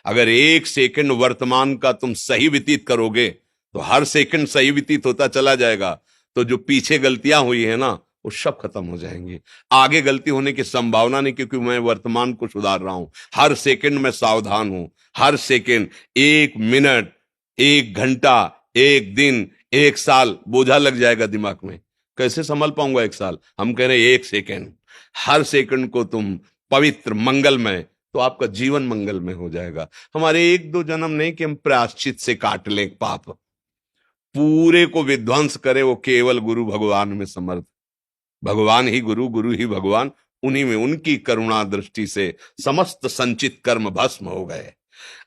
अगर एक सेकंड वर्तमान का तुम सही व्यतीत करोगे तो हर सेकंड सही व्यतीत होता चला जाएगा, तो जो पीछे गलतियां हुई है ना वो सब खत्म हो जाएंगी। आगे गलती होने की संभावना नहीं, क्योंकि मैं वर्तमान को सुधार रहा हूं। हर सेकंड में सावधान हूं, हर सेकंड, एक मिनट, एक घंटा, एक दिन, एक साल बोझा लग जाएगा दिमाग में, कैसे संभाल पाऊंगा एक साल। हम कह रहे हैं एक सेकंड, हर सेकंड को तुम पवित्र मंगलमय, तो आपका जीवन मंगलमय हो जाएगा। हमारे एक दो जन्म नहीं कि हम प्रायश्चित से काट लें पाप, पूरे को विध्वंस करे वो केवल गुरु भगवान में समर्थ। भगवान ही गुरु, गुरु ही भगवान, उन्हीं में, उनकी करुणा दृष्टि से समस्त संचित कर्म भस्म हो गए।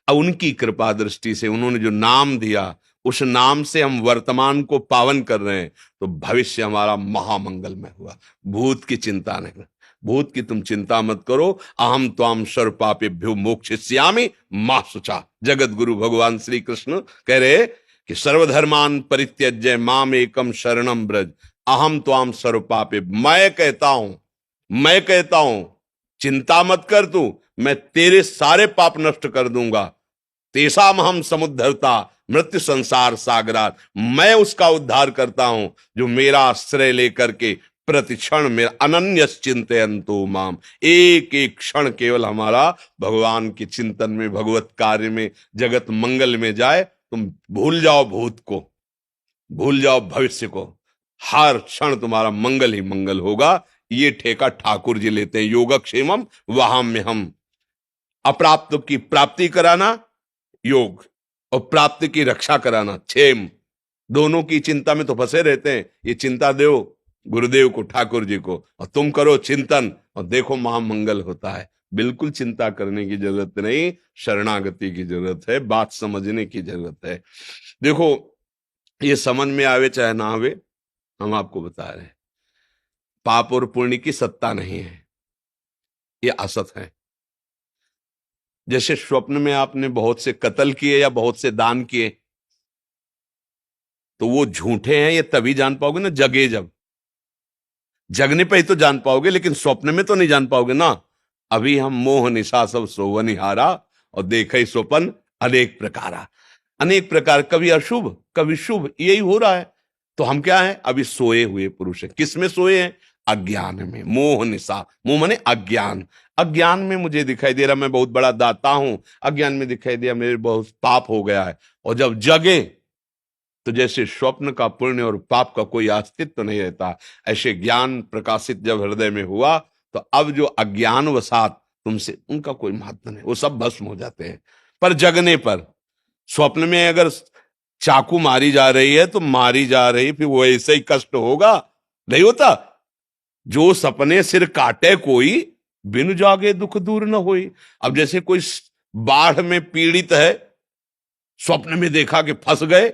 अब उनकी कृपा दृष्टि से उन्होंने जो नाम दिया, उस नाम से हम वर्तमान को पावन कर रहे हैं, तो भविष्य हमारा महामंगलमय हुआ। भूत की चिंता नहीं, भूत की तुम चिंता मत करो। अहम त्वाम सर्व पापेभ्यो मोक्षयिष्यामि मा शुचा। जगत गुरु भगवान श्री कृष्ण कह रहे कि सर्वधर्मान परित्यज्य माम एकम शरणम ब्रज, अहम त्वाम सर्व पापे। मैं कहता हूं चिंता मत कर तू, मैं तेरे सारे पाप नष्ट कर दूंगा। तेसाम हम समुद्धरता मृत्यु संसार सागरात, मैं उसका उद्धार करता हूं जो मेरा आश्रय लेकर के प्रतिक्षण मेरा अनन्य चिंतयन्तु माम। एक एक क्षण केवल हमारा भगवान के चिंतन में, भगवत कार्य में, जगत मंगल में जाए। तुम भूल जाओ भूत को, भूल जाओ भविष्य को, हर क्षण तुम्हारा मंगल ही मंगल होगा। ये ठेका ठाकुर जी लेते हैं। योगक्षेमम वहां में हम, अप्राप्त की प्राप्ति कराना योग, और प्राप्ति की रक्षा कराना क्षेम। दोनों की चिंता में तो फंसे रहते हैं। ये चिंता दो गुरुदेव को, ठाकुर जी को, और तुम करो चिंतन, और देखो महामंगल होता है। बिल्कुल चिंता करने की जरूरत नहीं, शरणागति की जरूरत है, बात समझने की जरूरत है। देखो, ये समझ में आवे चाहे ना आवे, हम आपको बता रहे हैं, पाप और पुण्य की सत्ता नहीं है, ये असत है। जैसे स्वप्न में आपने बहुत से कत्ल किए या बहुत से दान किए, तो वो झूठे हैं ये तभी जान पाओगे ना जगे जब। जगने पे ही तो जान पाओगे, लेकिन स्वप्न में तो नहीं जान पाओगे ना। अभी हम मोह निशा सब सोवनिहारा, और देखे स्वप्न अनेक प्रकारा। अनेक प्रकार, कभी अशुभ कभी शुभ, यही हो रहा है। तो हम क्या है, अभी सोए हुए पुरुष है। किस में सोए हैं? अज्ञान में। मोह निशा, मोह माने अज्ञान। अज्ञान में मुझे दिखाई दे रहा मैं बहुत बड़ा दाता हूं, अज्ञान में दिखाई दिया मेरे बहुत पाप हो गया है। और जब जगे तो जैसे स्वप्न का पुण्य और पाप का कोई अस्तित्व तो नहीं रहता, ऐसे ज्ञान प्रकाशित जब हृदय में हुआ, तो अब जो अज्ञान वसात तुमसे, उनका कोई महत्व नहीं, वो सब भस्म हो जाते हैं। पर जगने पर, स्वप्न में अगर चाकू मारी जा रही है तो मारी जा रही, फिर वो ऐसे ही कष्ट होगा? नहीं होता। जो सपने सिर काटे कोई, बिनु जागे दुख दूर न होई। अब जैसे कोई बाढ़ में पीड़ित है, स्वप्न में देखा कि फंस गए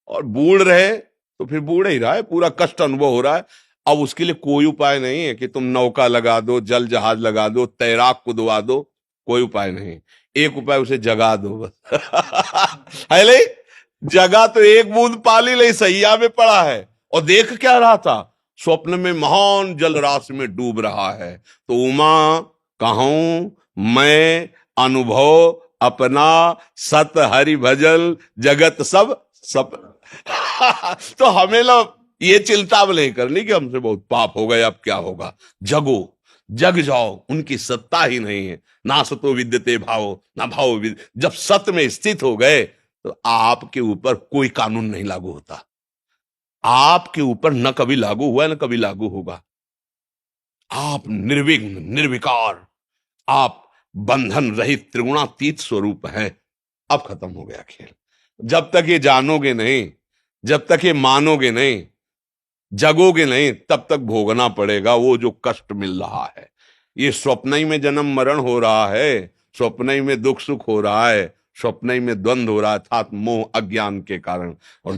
और बूढ़ रहे, तो फिर बूढ़ ही रहा है, पूरा कष्ट अनुभव हो रहा है। अब उसके लिए कोई उपाय नहीं है कि तुम नौका लगा दो, जल जहाज लगा दो, तैराक कुदवा दो, कोई उपाय नहीं। एक उपाय, उसे जगा दो बस। है ले, जगा तो एक बूंद पाली ले, सैया में पड़ा है, और देख क्या रहा था? स्वप्न में महान जल राशि में डूब रहा है। तो उमा कहूं मैं अनुभव अपना, सत हरि भजल जगत सब सब। तो हमें लोग ये चिंता नहीं करनी कि हमसे बहुत पाप हो गए, अब क्या होगा। जगो, जग जाओ, उनकी सत्ता ही नहीं है। ना सतो विद्यते भावो, ना भाव विद। जब सत्य में स्थित हो गए तो आपके ऊपर कोई कानून नहीं लागू होता। आपके ऊपर न कभी लागू हुआ, न कभी लागू होगा। आप निर्विघ्न निर्विकार, आप बंधन रहित त्रिगुणातीत स्वरूप हैं। अब खत्म हो गया खेल। जब तक ये जानोगे नहीं, जब तक ये मानोगे नहीं, जगोगे नहीं, तब तक भोगना पड़ेगा वो जो कष्ट मिल रहा है। ये स्वप्न ही में जन्म मरण हो रहा है, स्वप्न ही में दुख सुख हो रहा है, स्वप्न ही में द्वंद्व हो रहा है, अर्थात मोह अज्ञान के कारण। और